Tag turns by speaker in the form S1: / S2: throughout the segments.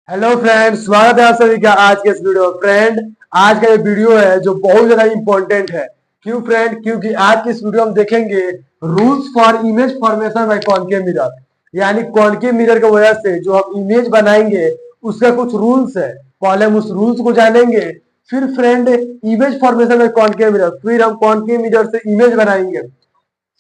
S1: Hello friend, स्वागत है आप सभी का आज के इस वीडियो में। फ्रेंड, आज का ये वीडियो है जो बहुत ज्यादा इंपॉर्टेंट है। क्यों फ्रेंड? क्योंकि आज की इस वीडियो में देखेंगे rules for image formation by concave mirror. यानी कॉनकेव मिरर की वजह से जो हम इमेज बनाएंगे उसका कुछ रूल्स है। पहले हम उस रूल्स को जानेंगे, फिर friend image formation by concave mirror, फिर हम कॉनकेव मिरर से इमेज बनाएंगे,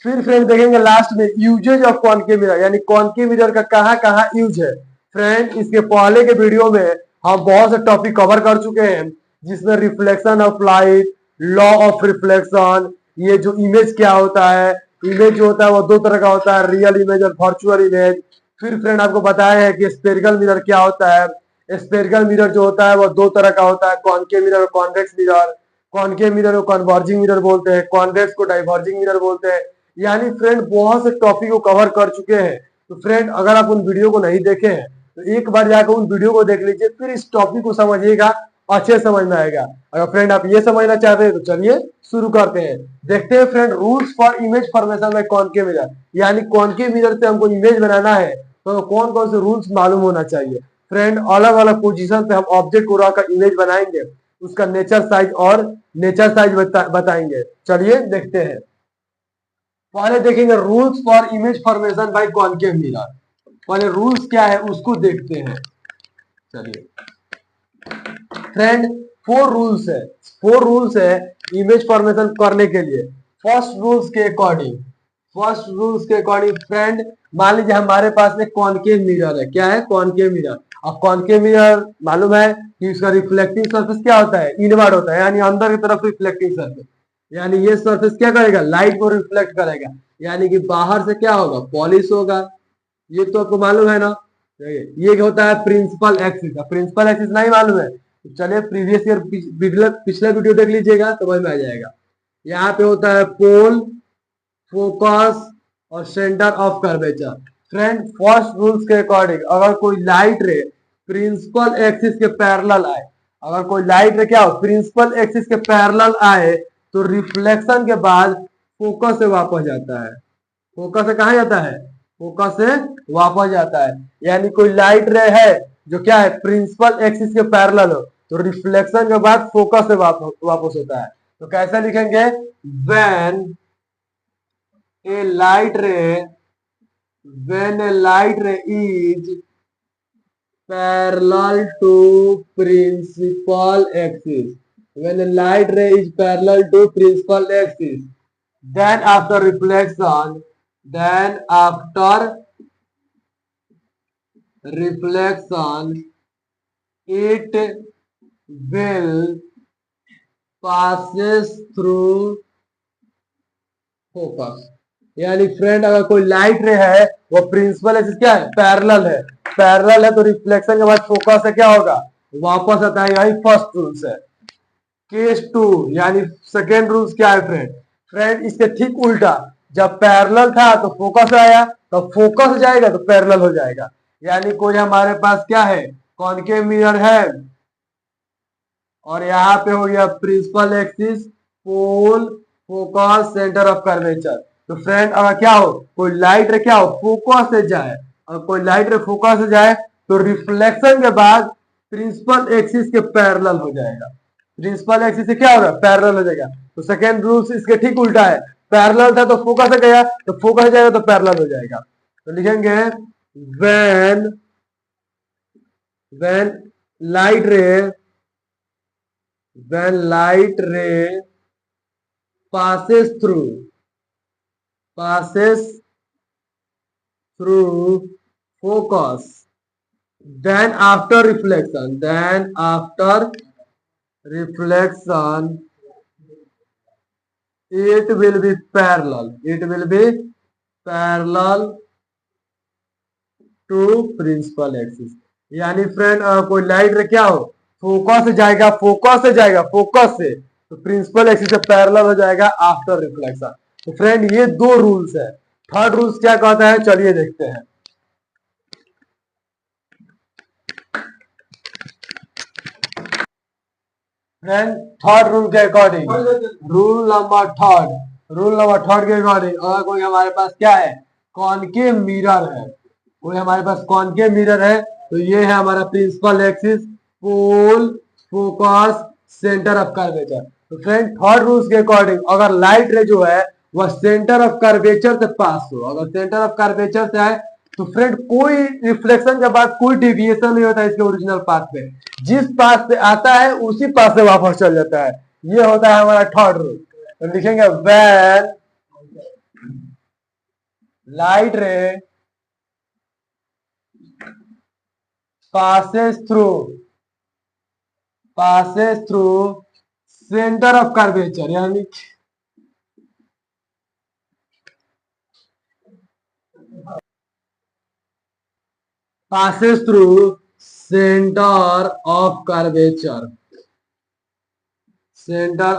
S1: फिर फ्रेंड देखेंगे लास्ट में यूजेज ऑफ कॉनकेव मिरर, यानी कॉनकेव मिरर का कहाँ कहाँ यूज है। फ्रेंड, इसके पहले के वीडियो में हम बहुत से टॉपिक कवर कर चुके हैं, जिसमें reflection of light, law of reflection, ये जो इमेज क्या होता है, इमेज जो होता है वो दो तरह का होता है, रियल इमेज और वर्चुअल इमेज। फिर फ्रेंड आपको बताया है कि स्पेरिकल मिरर क्या होता है। स्पेरिकल मिरर जो होता है वो दो तरह का होता है, कॉनकेव मिरर और कॉन्वेक्स मिरर। कॉनकेव मिरर को कन्वर्जिंग मिरर बोलते हैं, कॉन्वेक्स को डाइवर्जिंग मिरर बोलते हैं। यानी फ्रेंड बहुत से टॉपिक को कवर कर चुके हैं। तो फ्रेंड, अगर आप उन वीडियो को नहीं देखे हैं तो एक बार जाकर उन वीडियो को देख लीजिए, फिर इस टॉपिक को समझिएगा, अच्छे समझ में आएगा। अगर फ्रेंड आप ये समझना चाहते हैं तो चलिए शुरू करते हैं। देखते हैं friend, rules for image formation by concave mirror. यानी कॉनकेव मिरर से हमको इमेज बनाना है तो कौन कौन से रूल्स मालूम होना चाहिए। फ्रेंड, अलग अलग पोजीशन पे हम ऑब्जेक्ट को रखकर इमेज बनाएंगे, उसका नेचर साइज और नेचर साइज बताएंगे। चलिए देखते हैं। पहले देखेंगे rules for image formation by concave mirror. पहले रूल्स क्या है उसको देखते हैं। चलिए फ्रेंड, फोर रूल्स है इमेज फॉर्मेशन करने के लिए। फर्स्ट रूल्स के अकॉर्डिंग फ्रेंड, मान लीजिए हमारे पास में कॉनकेव मिरर है। क्या है? Concave mirror. अब कॉनकेव मिरर मालूम है कि उसका रिफ्लेक्टिंग सरफेस क्या होता है? इनवर्ड होता है, यानी अंदर की तरफ रिफ्लेक्टिंग सरफेस। यानी ये सरफेस क्या करेगा? लाइट को रिफ्लेक्ट करेगा। यानी कि बाहर से क्या होगा? पॉलिश होगा। ये तो आपको मालूम है ना। ये होता है प्रिंसिपल एक्सिस। प्रिंसिपल एक्सिस नहीं मालूम है तो चलिए प्रीवियस ईयर पिछला वीडियो देख लीजिएगा, समझ में आ जाएगा। यहाँ पे होता है पोल, फोकस और centre of curvature. Friend, first rules के अकॉर्डिंग अगर कोई लाइट रे प्रिंसिपल एक्सिस के पैरेलल आए, अगर कोई लाइट रे क्या हो? प्रिंसिपल एक्सिस के पैरेलल आए तो रिफ्लेक्शन के बाद फोकस से वापस जाता है। फोकस से कहा जाता है? फोकस से वापस जाता है। यानी कोई लाइट रे है जो क्या है? प्रिंसिपल एक्सिस के पैरेलल हो तो रिफ्लेक्शन के बाद फोकस से वापस होता है। तो कैसे लिखेंगे? When a light ray when a light ray is parallel to principal axis, when a light ray is parallel to principal axis, then after reflection it will passes through focus. यानी friend, अगर कोई light रे है वो principal axis क्या है? Parallel है। Parallel है तो रिफ्लेक्शन के बाद फोकस से क्या होगा? वापस आता है। यही फर्स्ट रूल्स है। केस टू यानी सेकेंड रूल्स क्या है फ्रेंड? फ्रेंड, इसके ठीक उल्टा, जब पैरेलल था तो फोकस आया, तो फोकस जाएगा तो पैरेलल हो जाएगा। यानी कोई हमारे पास क्या है? कॉनकेव मिरर है और यहाँ पे हो गया principal axis, pole, focus, centre of curvature. तो फ्रेंड, अगर क्या हो, कोई लाइट रे क्या हो? फोकस से जाए, और कोई लाइट रे फोकस से जाए तो रिफ्लेक्शन के बाद प्रिंसिपल एक्सिस के पैरेलल हो जाएगा। प्रिंसिपल एक्सिस से क्या होगा? पैरेलल हो जाएगा। तो सेकेंड रूल इसके ठीक उल्टा है। पैरेलल था तो फोकस से गया, तो फोकस जाएगा तो पैरेलल हो जाएगा। तो लिखेंगे व्हेन व्हेन लाइट रे when light ray passes through focus, then after reflection it will be parallel to principal axis. यानी फ्रेंड, कोई लाइट रे क्या हो? फोकस से जाएगा, फोकस से तो प्रिंसिपल एक्सिस से पैरेलल हो जाएगा आफ्टर रिफ्लेक्शन। तो फ्रेंड, ये दो रूल्स है। थर्ड रूल्स क्या कहता है? चलिए देखते हैं। फ्रेंड, थर्ड रूल के अकॉर्डिंग, रूल नंबर थर्ड के अकॉर्डिंग, अगर कोई हमारे पास क्या है? कॉनकेव मिरर है, कोई हमारे पास कॉनकेव मिरर है तो ये है हमारा principal axis, pole, focus, centre of curvature. तो फ्रेंड थर्ड रूल्स के अकॉर्डिंग अगर लाइट रे जो है वह सेंटर ऑफ कर्वेचर से पास हो, अगर सेंटर ऑफ कर्वेचर से आए तो फ्रेंड कोई रिफ्लेक्शन के बाद कोई डिविएशन नहीं होता इसके ओरिजिनल पाथ पे, जिस पाथ से आता है उसी पाथ से वापस चल जाता है। ये होता है हमारा थर्ड रूल। तो लिखेंगे व्हेन लाइट रे passes through center of curvature, यानी passes through center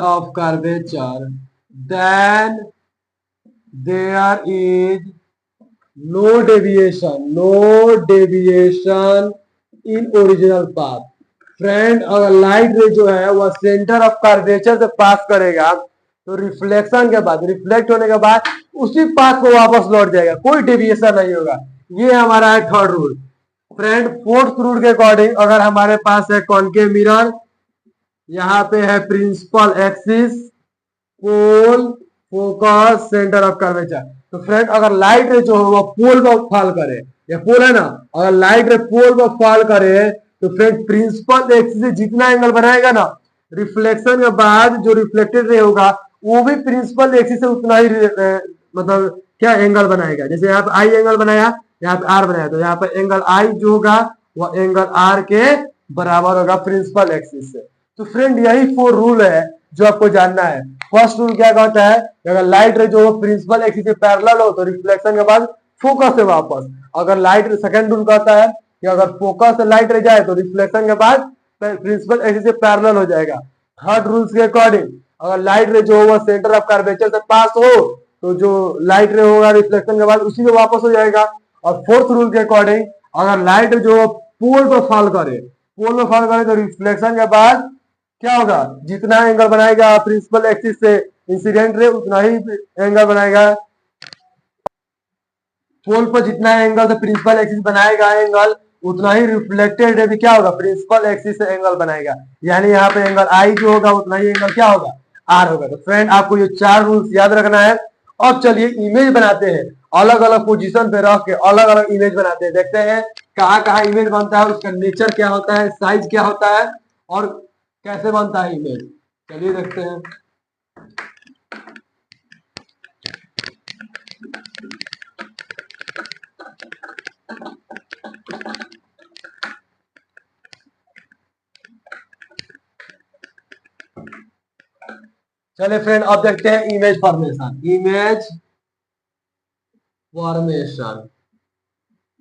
S1: of curvature, then there is no deviation in original path. Friend अगर लाइट रे जो है वह सेंटर ऑफ कर्वेचर से पास करेगा तो रिफ्लेक्शन के बाद, रिफ्लेक्ट होने के बाद उसी पाथ को वापस लौट जाएगा, कोई डेविएशन नहीं होगा। ये हमारा है third rule. Friend fourth rule के अकॉर्डिंग अगर हमारे पास है कॉनकेव मिरर, यहाँ पे है principal axis, pole, focus, centre of curvature. तो फ्रेंड अगर लाइट रे जो है वह पोल पर फॉल करे, या पोल है ना, अगर लाइट रे पोल पर फॉल करे तो फ्रेंड प्रिंसिपल एक्सिस से जितना एंगल बनाएगा ना, रिफ्लेक्शन के बाद जो रिफ्लेक्टेड रे होगा वो भी प्रिंसिपल एक्सिस से उतना ही मतलब क्या एंगल बनाएगा। जैसे यहाँ पे आई एंगल बनाया, यहाँ पे आर बनाया, तो यहाँ पे एंगल आई जो होगा वह एंगल आर के बराबर होगा प्रिंसिपल एक्सिस से। तो फ्रेंड यही 4 रूल है जो आपको जानना है। फर्स्ट रूल क्या कहता है, अगर लाइट रे जो प्रिंसिपल एक्सिस से पैरेलल हो तो रिफ्लेक्शन के बाद फोकस से वापस। अगर लाइट, सेकंड रूल कहता है कि अगर फोकस से लाइट रे जाए तो रिफ्लेक्शन के बाद प्रिंसिपल एक्सिस से पैरेलल हो जाएगा। थर्ड रूल्स के अकॉर्डिंग अगर लाइट रे जो होगा सेंटर ऑफ कर्वेचर से पास हो तो जो लाइट रे होगा रिफ्लेक्शन के बाद उसी में वापस हो जाएगा। और फोर्थ रूल के अकॉर्डिंग अगर लाइट जो पोल पर फॉल करे, तो रिफ्लेक्शन के बाद क्या होगा, जितना एंगल बनाएगा प्रिंसिपल एक्सिस से इंसिडेंट रे उतना ही एंगल बनाएगा, पोल पर जितना एंगल से प्रिंसिपल एक्सिस बनाएगा एंगल उतना ही रिफ्लेक्टेड रे भी क्या होगा, प्रिंसिपल एक्सिस से एंगल बनाएगा। यानी यहाँ पे एंगल आई जो होगा उतना ही एंगल क्या होगा, आर होगा। तो फ्रेंड आपको ये 4 रूल्स याद रखना है। अब चलिए इमेज बनाते हैं, अलग अलग पोजीशन पे रख के अलग अलग इमेज बनाते हैं। देखते हैं कहाँ कहाँ इमेज बनता है, उसका नेचर क्या होता है, साइज क्या होता है और कैसे बनता है इमेज। चलिए देखते हैं। चलिए फ्रेंड अब देखते हैं इमेज फॉर्मेशन।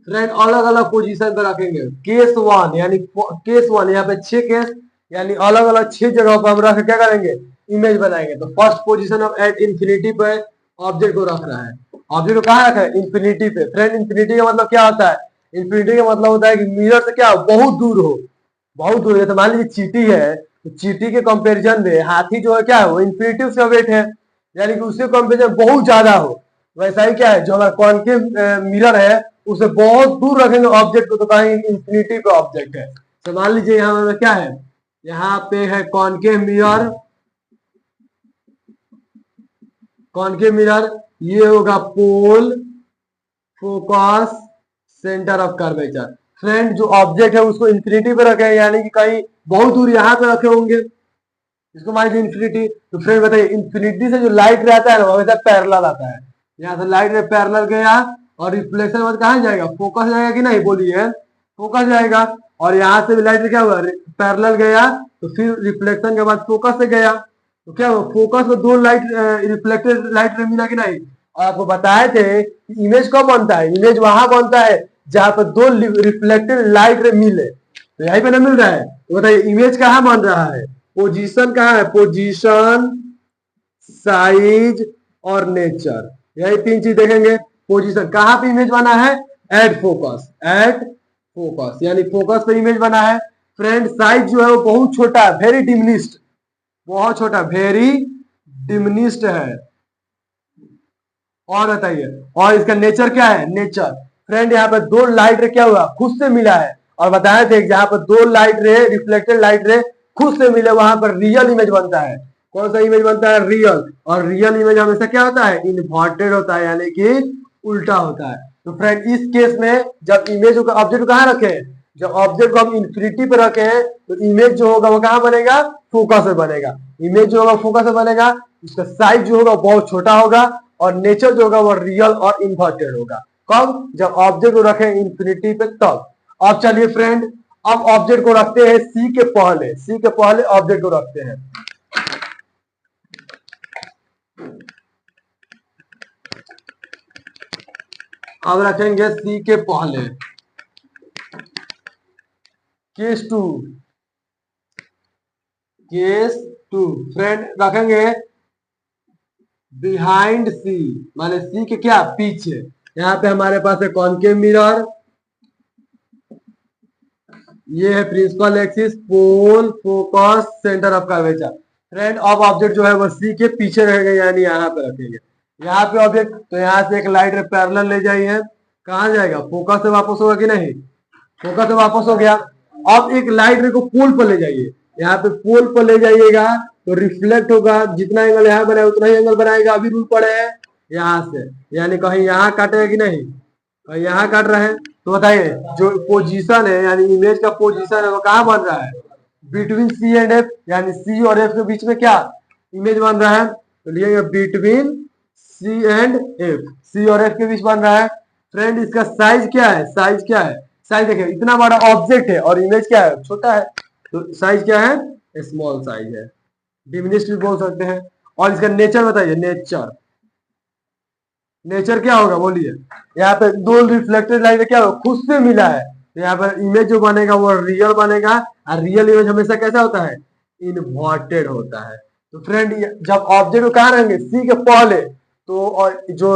S1: फ्रेंड अलग अलग पोजीशन पे रखेंगे। केस 1 यानी केस 1 यहाँ पे 6 केस यानी अलग अलग 6 जगह पर हम रख क्या करेंगे, इमेज बनाएंगे। तो first position of at infinity पे ऑब्जेक्ट को रख रहा है। ऑब्जेक्ट को कहाँ रखा है, इंफिनिटी पे। फ्रेंड इंफिनिटी का मतलब क्या होता है, इंफिनिटी का मतलब होता है कि मिरर से क्या बहुत दूर हो, बहुत दूर। जैसे मान लीजिए चीटी है तो चीटी के कंपेरिजन में हाथी जो है क्या है, वो इंफिनिटी से वेट है, यानी कि उसके कंपेरिजन बहुत ज्यादा हो। वैसा ही क्या है, जो हमारा कॉन्केव मिरर है उसे बहुत दूर रखेंगे ऑब्जेक्ट को तो कहीं इंफिनिटी पे ऑब्जेक्ट है। तो मान लीजिए यहाँ पे क्या है, यहाँ पे है कॉन्केव मिरर, ये होगा pole, focus, centre of curvature. Friend जो ऑब्जेक्ट है उसको इंफिनिटी पे रखे, यानी कि कहीं बहुत दूर यहाँ पे रखे होंगे, इसको मान लीजिए इंफिनिटी। तो फ्रेंड बताइए इंफिनिटी से जो लाइट रहता है ना वैसा पैरेलल आता है। यहाँ से लाइट रे पैरेलल गया और रिफ्लेक्शन बाद कहाँ जाएगा, फोकस जाएगा कि नहीं, बोलिए फोकस जाएगा। और यहाँ से भी लाइट क्या हुआ, पैरेलल गया तो फिर रिफ्लेक्शन के बाद फोकस से गया तो क्या हुआ, फोकस में 2 लाइट रिफ्लेक्टेड लाइट रे मिला कि नहीं। और आपको बताए थे कि इमेज कब बनता है, इमेज वहां बनता है जहां पर 2 रिफ्लेक्टेड लाइट रे मिले। तो यहीं पे ना मिल रहा है, तो बताइए इमेज कहाँ बन रहा है, पोजीशन कहाँ है, पोजीशन, साइज और नेचर, यही 3 चीज देखेंगे। पोजीशन कहाँ पे इमेज बना है, एट फोकस, यानी फोकस पे इमेज बना है। फ्रेंड साइज जो है वो बहुत छोटा है, वेरी डिमिनिस्ड, बहुत छोटा, वेरी डिमिनिस्ड है। और बताइए, और इसका नेचर क्या है, नेचर। फ्रेंड यहाँ पे 2 लाइट क्या हुआ, खुद से मिला है। और बताए थे जहां पर दो लाइट रे रिफ्लेक्टेड लाइट रे खुद से मिले वहां पर रियल इमेज बनता है। कौन सा इमेज बनता है? रियल। और रियल इमेज हमेशा क्या होता है? इन्वर्टेड होता है, यानी कि उल्टा होता है। तो फ्रेंड इस केस में जब इमेज ऑब्जेक्ट कहाँ रखे, जब ऑब्जेक्ट को हम इन्फिनिटी पे रखे हैं तो इमेज जो होगा वो कहाँ बनेगा? फोकस में बनेगा। इमेज जो होगा फोकस में बनेगा, उसका साइज जो होगा बहुत छोटा होगा और नेचर जो होगा वो रियल और इन्वर्टेड होगा। कब? जब ऑब्जेक्ट को रखे इन्फिनिटी पे तब। अब चलिए फ्रेंड, अब ऑब्जेक्ट को रखते हैं सी के पहले, सी के पहले ऑब्जेक्ट को रखते हैं। अब रखेंगे सी के पहले case two, case two friend रखेंगे बिहाइंड सी, माने सी के क्या? पीछे। यहाँ पे हमारे पास है कॉनकेव मिरर, ये है principal axis, pole, focus, centre of curvature. Friend अब ऑब्जेक्ट जो है वो सी के पीछे रहेगा, यानी यहाँ पे रखेंगे। यहाँ पे ऑब्जेक्ट, तो यहाँ से एक लाइट पैरेलल ले जाइए, कहाँ जाएगा? फोकस से वापस होगा कि नहीं? फोकस से वापस हो गया। अब एक लाइट रे को पोल पर ले जाइए, यहाँ पे पोल पर ले जाइएगा तो रिफ्लेक्ट होगा, जितना एंगल यहाँ बनाए उतना ही एंगल बनाएगा। अभी रूल पड़े हैं यहाँ से, यानी कहीं यहाँ काटेगा कि नहीं? कहीं यहाँ काट रहा है। तो बताइए जो पोजीशन है, यानी इमेज का पोजीशन है वो कहाँ बन रहा है? बिटवीन सी एंड एफ, यानी सी और एफ के बीच में क्या इमेज बन रहा है? तो लिखेंगे बिटवीन सी एंड एफ, सी और एफ के बीच बन रहा है। फ्रेंड इसका साइज क्या है? साइज क्या है? साइज देखिए, इतना बड़ा ऑब्जेक्ट है और इमेज क्या है? छोटा है, तो साइज क्या है? स्मॉल साइज है, डिमिनिश्ड भी बोल सकते हैं। और इसका नेचर बताइए, नेचर, नेचर क्या होगा बोलिए? यहाँ पे दो रिफ्लेक्टेड लाइट क्या होगा? खुद से मिला है, तो यहाँ पर इमेज जो बनेगा वो रियल बनेगा। और रियल इमेज हमेशा कैसा होता है? इन्वर्टेड होता है। तो फ्रेंड जब ऑब्जेक्ट को कहाँ रहेंगे? सी के पहले, तो और जो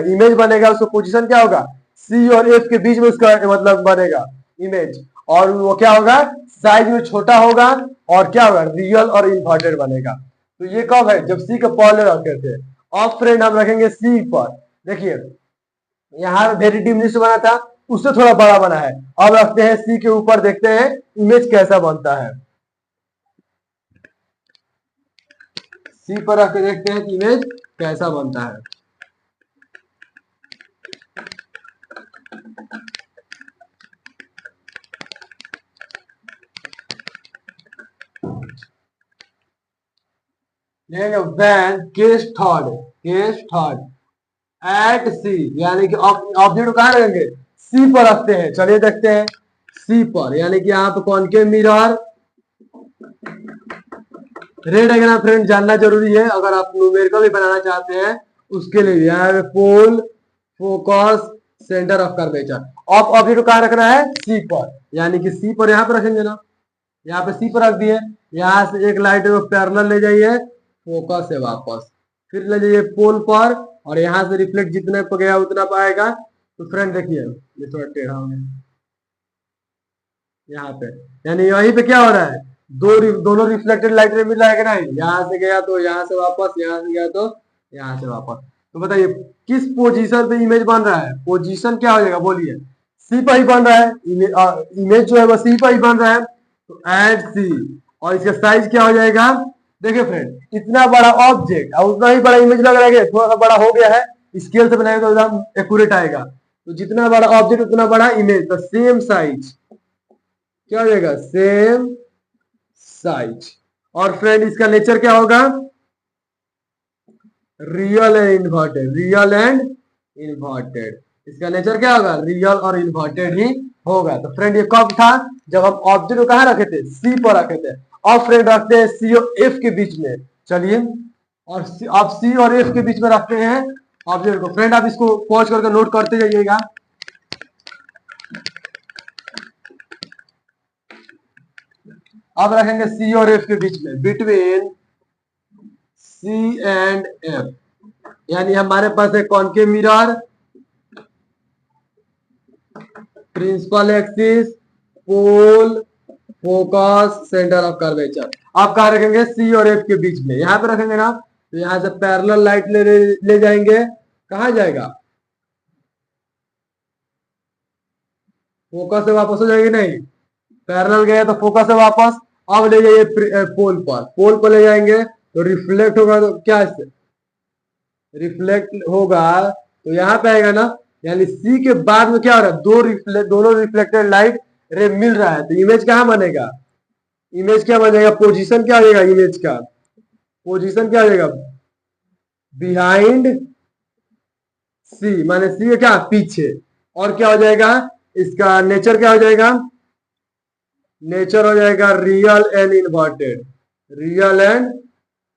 S1: इमेज बनेगा उसका पोजीशन क्या होगा? सी और एफ के बीच में उसका मतलब बनेगा इमेज, और वो क्या होगा? साइज में छोटा होगा और क्या होगा? रियल और इन्वर्टेड बनेगा। तो ये कब है? जब सी के पहले रखे थे। अब फ्रेंड हम रखेंगे सी पर, देखिए यहाँ वेरी डिमिनिश बना था, उससे थोड़ा बड़ा बना है। अब रखते हैं सी के ऊपर, देखते हैं इमेज कैसा बनता है। सी पर रख के देखते हैं कि इमेज कैसा बनता है। When case third, case third at C, यानी कि ऑब्जेक्ट कहाँ रखेंगे? सी पर रखते हैं। चलिए देखते हैं सी पर, यानी कि यहाँ पे concave mirror, red diagram friend जानना जरूरी है अगर आप न्यूमेरिकल भी बनाना चाहते हैं उसके लिए। यहाँ पे पोल, फोकस, सेंटर ऑफ कर्वेचर। अब ऑब्जेक्ट कहाँ रखना है? सी पर, यानी कि सी पर यहाँ पर रखेंगे ना, यहाँ पे सी पर रख दिए। यहाँ से एक लाइट को पैरेलल ले जाइए फोकस से वापस, फिर ले जाइए पोल पर, और यहाँ से रिफ्लेक्ट जितने पर गया उतना पाएगा। तो फ्रेंड देखिए ये थोड़ा टेढ़ा हो गया यहाँ पे, यानी यहीं पे क्या हो रहा है? दोनों रिफ्लेक्टेड लाइट में मिल रहा है कि नहीं? यहाँ से गया तो यहाँ से वापस, यहाँ से गया तो यहाँ से वापस। तो बताइए किस पोजीशन पे इमेज बन रहा है? पोजीशन क्या हो जाएगा बोलिए? सी पर ही बन रहा है, इमेज जो है वो सी पर ही बन रहा है, तो एट सी। और इसका साइज क्या हो जाएगा? देखिए फ्रेंड इतना बड़ा ऑब्जेक्ट और उतना ही बड़ा इमेज लग रहा है, थोड़ा सा बड़ा हो गया है, स्केल से बनाएगा तो एकदम एक्यूरेट आएगा। तो जितना बड़ा ऑब्जेक्ट उतना बड़ा इमेज, तो सेम साइज क्या हो जाएगा? Same size. और फ्रेंड इसका नेचर क्या होगा? Real and inverted, real and inverted. इसका नेचर क्या होगा? रियल और इन्वर्टेड ही होगा। तो फ्रेंड ये कब था? जब हम ऑब्जेक्ट को कहाँ रखे थे? सी पर रखे थे। अब फ्रेंड रखते हैं सी और एफ के बीच में, चलिए, और आप सी और एफ के बीच में रखते हैं ऑब्जेक्ट को। फ्रेंड आप इसको पॉज करके नोट करते जाइएगा। अब रखेंगे सी और एफ के बीच में, बिटवीन सी एंड एफ, यानी हमारे पास है concave mirror, principal axis, pole, focus, centre of curvature. आप कहा रखेंगे? सी और एफ के बीच में, यहां पे रखेंगे ना, तो यहां से पैरेलल लाइट ले जाएंगे, कहा जाएगा? फोकस से वापस हो जाएगी नहीं, पैरेलल गए तो फोकस से वापस। अब ले जाइए पोल पर, पोल पर ले जाएंगे तो रिफ्लेक्ट होगा, तो क्या इससे रिफ्लेक्ट होगा तो यहाँ पे आएगा ना, यानी सी के बाद में क्या हो रहा है, दोनों रिफ्लेक्टेड लाइट रे मिल रहा है, तो इमेज कहाँ बनेगा, इमेज क्या बनेगा, पोजीशन क्या हो जाएगा, इमेज का पोजीशन क्या हो जाएगा, बिहाइंड सी, माने सी है क्या, पीछे। और क्या हो जाएगा, इसका नेचर क्या हो जाएगा, नेचर हो जाएगा real and inverted, real and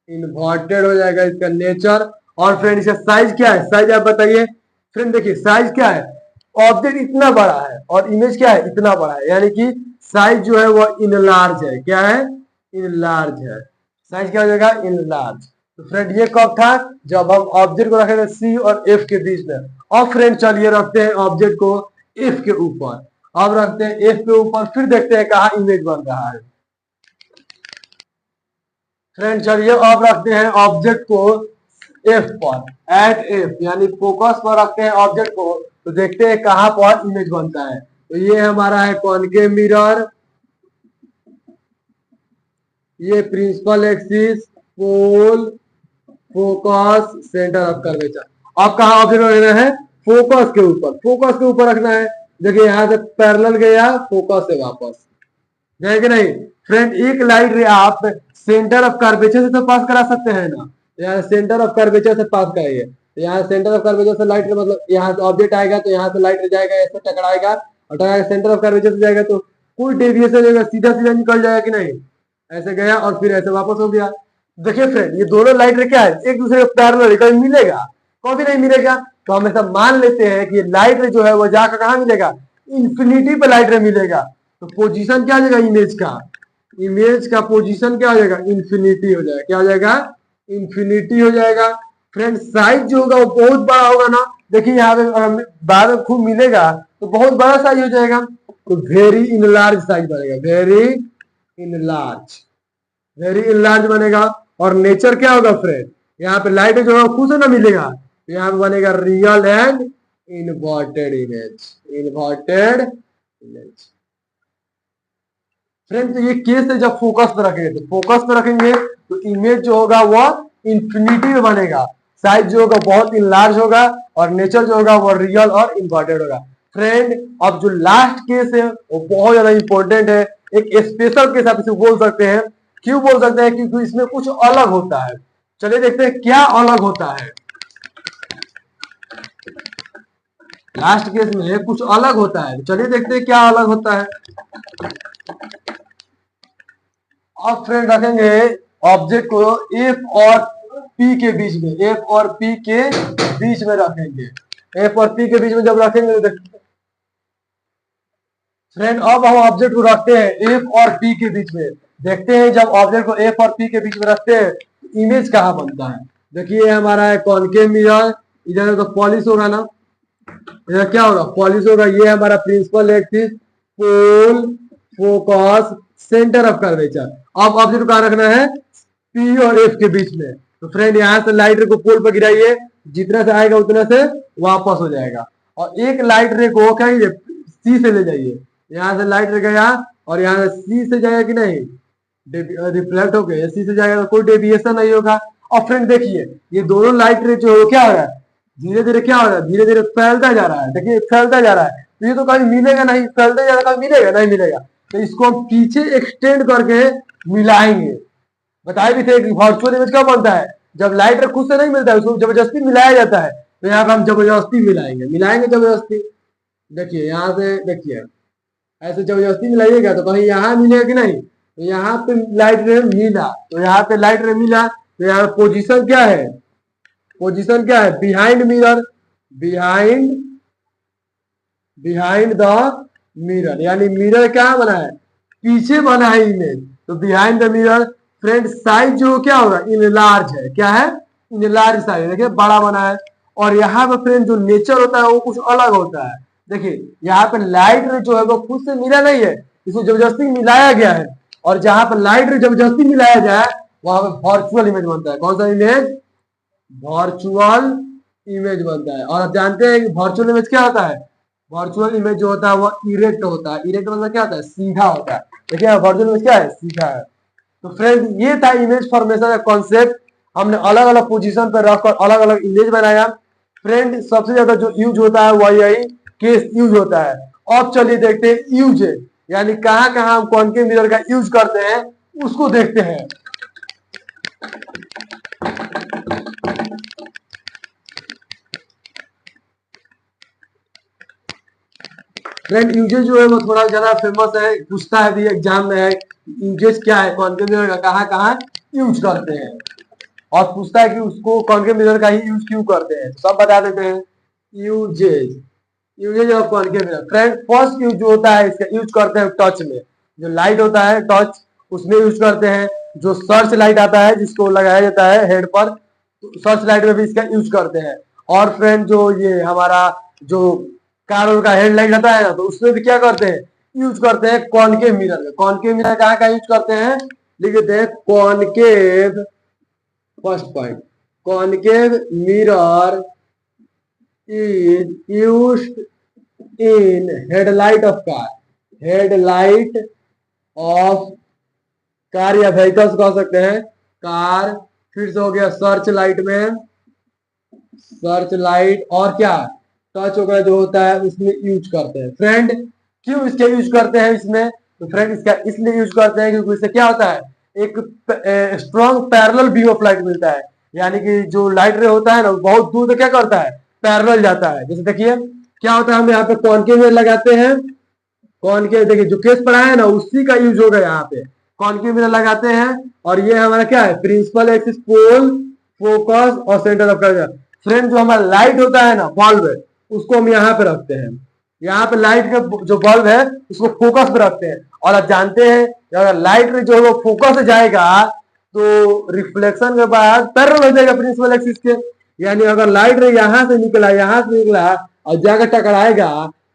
S1: inverted हो जाएगा इसका नेचर। और फ्रेंड इसका साइज क्या है, साइज आप बताइए फ्रेंड। देखिए साइज क्या है, ऑब्जेक्ट इतना बड़ा है और इमेज क्या है, इतना बड़ा है, यानी कि साइज जो है वो इनलार्ज है, क्या है, इनलार्ज है, साइज क्या हो जाएगा, इनलार्ज। तो फ्रेंड ये कब था, जब हम ऑब्जेक्ट को रखे थे सी और एफ के बीच में। और फ्रेंड चलिए रखते हैं ऑब्जेक्ट को एफ के ऊपर, अब रखते हैं एफ के ऊपर, फिर देखते हैं कहाँ इमेज बन रहा है। फ्रेंड चलिए अब रखते हैं ऑब्जेक्ट को एफ पर, एट एफ यानी फोकस पर रखते हैं ऑब्जेक्ट को, तो देखते हैं कहां पर इमेज बनता है। तो ये हमारा है कॉनकेव मिरर, ये principal axis, pole, focus, centre of curvature. अब कहा ऑब्जेक्ट रखना है, फोकस के ऊपर, फोकस के ऊपर रखना है। देखिए यहां से पैरेलल गया, फोकस से वापस गए कि नहीं। फ्रेंड एक लाइट रे आप सेंटर ऑफ कर्वेचर से तो पास करा सकते हैं ना, यहाँ सेंटर ऑफ कर्वेचर से पास कराइए, तो यहाँ सेंटर ऑफ कर्वेचर से लाइट मतलब यहाँ से ऑब्जेक्ट आएगा तो यहाँ से लाइट जाएगा, ऐसे टकराएगा और टकरा सेंटर ऑफ कर्वेचर से जाएगा, तो कोई डेविएशन जाएगा, सीधा सीधा निकल जाएगा कि नहीं, ऐसे गया और फिर ऐसे वापस हो गया। देखिए फ्रेंड ये दोनों लाइट रे क्या है, एक दूसरे को पैरेलल कहीं मिलेगा, कभी नहीं मिलेगा। तो हम ऐसा मान लेते हैं कि लाइट रे जो है वो जाकर कहाँ मिलेगा, इंफिनिटी पे लाइट रे मिलेगा। तो पोजीशन क्या हो जाएगा इमेज का, इमेज का पोजीशन क्या हो जाएगा, इंफिनिटी हो जाएगा, क्या हो जाएगा, इंफिनिटी हो जाएगा। फ्रेंड साइज जो होगा वो बहुत बड़ा होगा ना, देखिए यहाँ पे बाद में खूब मिलेगा तो बहुत बड़ा साइज हो जाएगा, तो वेरी इनलार्ज साइज बनेगा, वेरी इनलार्ज, वेरी इनलार्ज बनेगा। और नेचर क्या होगा फ्रेंड, यहाँ पे लाइट जो है खुद से ना मिलेगा, तो यहाँ पे बनेगा real and inverted image, inverted image. Friend तो ये केस है जब फोकस पे रखेंगे, तो फोकस पे रखेंगे तो इमेज जो होगा वो इंफिनिटी में बनेगा, साइज जो होगा बहुत इनलार्ज होगा और नेचर जो होगा वो रियल और इन्वर्टेड होगा। फ्रेंड अब जो लास्ट केस है वो बहुत ज्यादा इंपॉर्टेंट है, एक स्पेशल केस आप इसे बोल सकते हैं। क्यों बोल सकते हैं, क्योंकि इसमें कुछ अलग होता है। चलिए देखते हैं क्या अलग होता है, लास्ट केस में कुछ अलग होता है, चलिए देखते हैं क्या अलग होता है। अब फ्रेंड रखेंगे ऑब्जेक्ट को एफ और पी के बीच में, एफ और पी के बीच में रखेंगे, एफ और पी के बीच में जब रखेंगे तो फ्रेंड अब हम ऑब्जेक्ट को रखते हैं एफ और पी के बीच में, देखते हैं जब ऑब्जेक्ट को एफ और पी के बीच में रखते हैं इमेज कहाँ बनता है। देखिए हमारा है कॉनकेव मिरर, इधर तो पॉलिश होगा ना, इधर क्या होगा, पॉलिश होगा। ये हमारा principal axis, pole, focus, centre of curvature. अब ऑब्जेक्ट कहाँ रखना है, पी और एफ के बीच में। तो फ्रेंड यहाँ से लाइट रे को पोल पर गिराइए, जितना से आएगा उतना से वापस हो जाएगा। और एक लाइट रे को क्या कीजिए, सी से ले जाइए, यहाँ से लाइट रे गया और यहाँ से सी से जाएगा कि नहीं, रिफ्लेक्ट हो गया, सी से जाएगा तो कोई डेविएशन नहीं होगा। और फ्रेंड देखिए ये दोनों लाइट रे जो क्या हो रहा है, धीरे धीरे क्या हो रहा है, धीरे धीरे फैलता जा रहा है, देखिए फैलता जा रहा है, तो ये तो कभी मिलेगा नहीं, फैलता जा रहा है, कभी मिलेगा नहीं, मिलेगा। तो इसको हम पीछे एक्सटेंड करके मिलाएंगे, बताए भी थे कि वर्चुअल इमेज कब बनता है, जब लाइट खुद से नहीं मिलता है, उसको जबरदस्ती मिलाया जाता है। तो यहाँ पे हम जबरदस्ती मिलाएंगे, मिलाएंगे जबरदस्ती। देखिए यहाँ से देखिए ऐसे जबरदस्ती मिलाइएगा तो कहीं यहाँ मिलेगा कि नहीं, तो यहाँ पे लाइट रे मिला, तो यहाँ पे लाइट रे मिला, तो यहाँ पोजीशन क्या है, पोजीशन क्या है, behind mirror, behind, behind the mirror, यानी मिरर क्या बना है, पीछे बना है इमेज, तो behind the mirror. Friend size जो क्या होगा, इनलार्ज है, क्या है, इनलार्ज साइज, देखिए बड़ा बना है। और यहाँ पे फ्रेंड जो नेचर होता है वो कुछ अलग होता है। देखिए यहाँ पे लाइट रे जो है वो खुद से मिला नहीं है, इसको जबरदस्ती मिलाया गया है। और जहां पर लाइट रे जबरदस्ती मिलाया जाए वहां पे वर्चुअल इमेज बनता है। कौन सा इमेज, वर्चुअल इमेज बनता है। और आप जानते हैं कि वर्चुअल इमेज क्या होता है, वर्चुअल इमेज जो होता है वो इरेक्ट होता है। इरेक्ट मतलब क्या होता है? सीधा होता है। देखिए वर्चुअल इमेज क्या है? सीधा है। तो फ्रेंड ये था इमेज फॉर्मेशन का कॉन्सेप्ट। हमने अलग अलग पोजीशन पर रखकर अलग अलग इमेज बनाया। फ्रेंड सबसे ज्यादा जो यूज होता है वह यही केस यूज होता है। अब चलिए देखते हैं यूजेज, यानी कहाँ कहाँ हम कॉनकेव मिरर का यूज करते हैं उसको देखते हैं। फ्रेंड यूजेज जो है वो थोड़ा ज्यादा फेमस है, पूछता है भी एग्जाम में है यूजेज क्या है कॉनकेव मिरर का, कहाँ कहाँ यूज करते हैं, और पूछता है कि उसको कॉनकेव मिरर का ही यूज क्यों करते हैं। सब बता देते हैं। Uses, uses of concave mirror. Friend first use जो होता है इसका यूज करते हैं टच में। जो लाइट होता है टच उसमें यूज करते हैं। जो सर्च लाइट आता है जिसको लगाया जाता है हेड पर, सर्च लाइट में भी इसका यूज करते हैं। और फ्रेंड जो ये हमारा जो कार का हेडलाइट आता है ना, तो उसमें भी क्या करते हैं? यूज करते हैं कॉनकेव मिरर में। कॉनकेव मिरर कहाँ का यूज करते हैं? लिख देते हैं concave. First point, concave mirror is used in headlight of car. Headlight of car या व्हीकल्स कह सकते हैं। कार, फिर से हो गया सर्च लाइट में, सर्च लाइट, और क्या टच वगैरह जो होता है उसमें यूज करते हैं। फ्रेंड क्यों इसके यूज करते हैं इसमें? तो फ्रेंड इसका इसलिए यूज करते हैं क्योंकि इससे क्या होता है? एक strong parallel beam of light मिलता है। यानी कि जो लाइट रे होता है ना बहुत दूर तक क्या करता है? पैरेलल जाता है। जैसे देखिए क्या होता है, हम यहाँ पे कॉनकेव मिरर लगाते हैं। कॉनकेव देखिए जो केस पढ़ा है ना उसी का यूज होगा यहाँ पे। कॉनकेव मिरर लगाते हैं और ये हमारा क्या है? प्रिंसिपल एक्सिस, पोल, फोकस और सेंटर ऑफ कर्वेचर। फ्रेंड जो हमारा लाइट होता है ना बल्ब है, उसको हम यहाँ पे रखते हैं। यहाँ पे लाइट का जो बल्ब है उसको फोकस पे रखते हैं। और आप जानते हैं अगर लाइट जो है वो फोकस से जाएगा तो रिफ्लेक्शन के बाद पैरेलल हो जाएगा प्रिंसिपल एक्सिस के। यानी अगर लाइट रे यहाँ से निकला और जाकर टकराएगा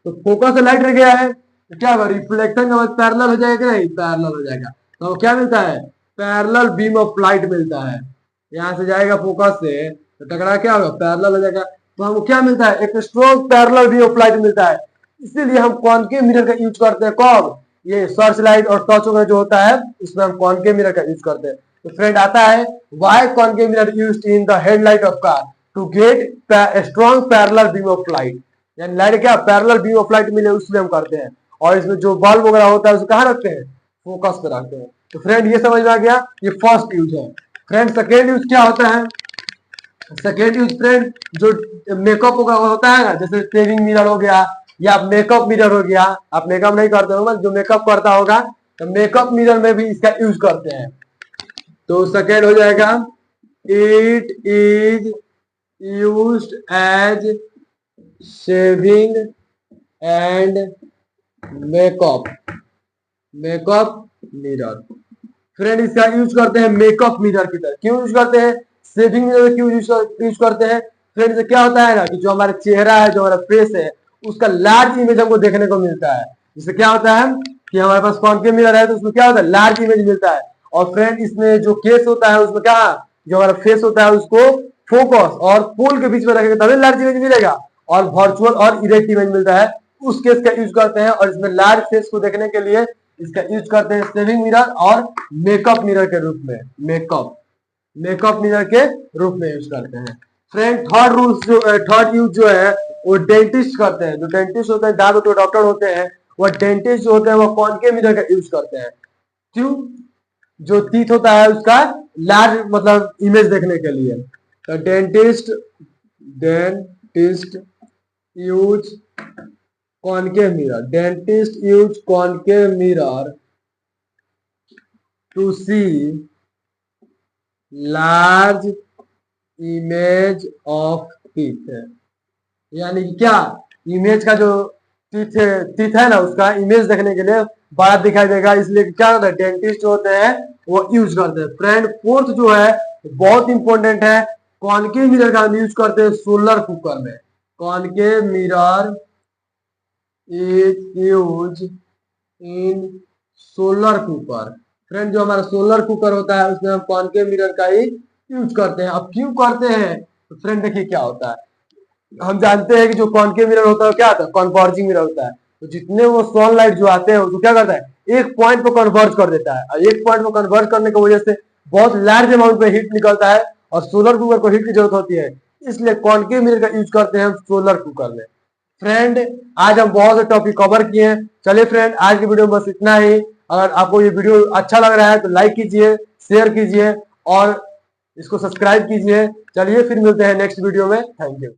S1: तो फोकस से लाइट रे गया है तो क्या होगा? रिफ्लेक्शन के बाद पैरेलल हो जाएगा, नहीं पैरेलल हो जाएगा। तो क्या मिलता है? पैरेलल बीम ऑफ लाइट मिलता है। यहाँ से जाएगा फोकस से तो टकरा क्या होगा? पैरेलल हो जाएगा। तो हमको क्या मिलता है? एक strong parallel beam of light मिलता है। इसीलिए हम कॉनकेव मिरर का यूज करते हैं। कब? ये सर्च लाइट और टॉर्च वगैरह जो होता है उसमें हम कॉनकेव मिरर का यूज करते हैं। तो फ्रेंड आता है why concave mirror used in the headlight of car to get strong parallel beam of light. यानी लाइट क्या पैरेलल बीम ऑफ लाइट मिले उसमें हम करते हैं। और इसमें जो बल्ब वगैरह होता है उसको कहाँ रखते हैं? फोकस पे रखते हैं। तो फ्रेंड ये समझ में आ गया, ये फर्स्ट यूज है। फ्रेंड सेकेंड यूज क्या होता है? सेकेंड यूज फ्रेंड जो मेकअप होता है ना, जैसे सेविंग मिरर हो गया या मेकअप मिरर हो गया। आप मेकअप नहीं करते हो, जो मेकअप करता होगा तो मेकअप मिरर में भी इसका यूज करते हैं। तो सेकेंड हो जाएगा it is used as shaving and makeup, makeup mirror. Friend इसका यूज करते हैं मेकअप मिरर की तरह। क्यों यूज करते हैं? शेविंग मिरर क्यों यूज करते हैं? फ्रेंड से क्या होता है ना कि जो हमारा चेहरा है, जो हमारा फेस है, उसका लार्ज इमेज हमको देखने को मिलता है। जिससे क्या होता है कि हमारे पास कॉनकेव मिरर है तो उसमें क्या होता है? लार्ज इमेज मिलता है। और फ्रेंड इसमें जो केस होता है उसमें क्या, जो हमारा फेस होता है उसको फोकस और पोल के बीच में रखेंगे तभी लार्ज इमेज मिलेगा, और वर्चुअल और इरेक्ट इमेज मिलता है। उस केस का यूज करते हैं। और इसमें लार्ज फेस को देखने के लिए इसका यूज करते हैं शेविंग मिरर और मेकअप मिरर के रूप में। मेकअप मिरर के रूप में यूज करते हैं। फ्रेंड थर्ड यूज जो है वो डेंटिस्ट करते हैं। जो डेंटिस्ट होते हैं, दांत डॉक्टर होते हैं, वो डेंटिस्ट जो होते हैं वो कॉनकेव मिरर का यूज करते हैं। क्यों? जो टीथ होता है उसका लार्ज मतलब इमेज देखने के लिए। तो dentist use concave mirror. Dentist use concave mirror to see large image of teeth. यानी कि क्या? इमेज का जो टीथ है ना उसका इमेज देखने के लिए बड़ा दिखाई देगा, इसलिए क्या होता है? डेंटिस्ट जो होते हैं वो यूज करते हैं। फ्रेंड फोर्थ जो है बहुत इंपॉर्टेंट है, कॉनकेव मिरर का हम यूज करते हैं सोलर कुकर में। Concave mirror is use in solar cooker. Friend जो हमारा सोलर कुकर होता है उसमें हम कॉनकेव मिरर का ही यूज करते हैं। अब क्यों करते हैं? तो फ्रेंड देखिए क्या होता है, हम जानते हैं कि जो कॉनकेव मिरर होता है क्या होता है, कन्वर्जिंग मिरर होता है। तो जितने वो सनलाइट जो आते हैं वो क्या करता है, एक पॉइंट पे कन्वर्ज कर देता है, और एक पॉइंट पे कन्वर्ज करने की वजह से बहुत लार्ज अमाउंट में हीट निकलता है, और सोलर कुकर को हीट की जरूरत होती है, इसलिए कॉनकेव मिरर का यूज करते हैं हम सोलर कुकर में। फ्रेंड, आज हम बहुत से टॉपिक कवर किए हैं। चलिए फ्रेंड, आज की वीडियो में बस इतना ही। अगर आपको ये वीडियो अच्छा लग रहा है तो लाइक कीजिए, शेयर कीजिए और इसको सब्सक्राइब कीजिए। चलिए फिर मिलते हैं नेक्स्ट वीडियो में। Thank you.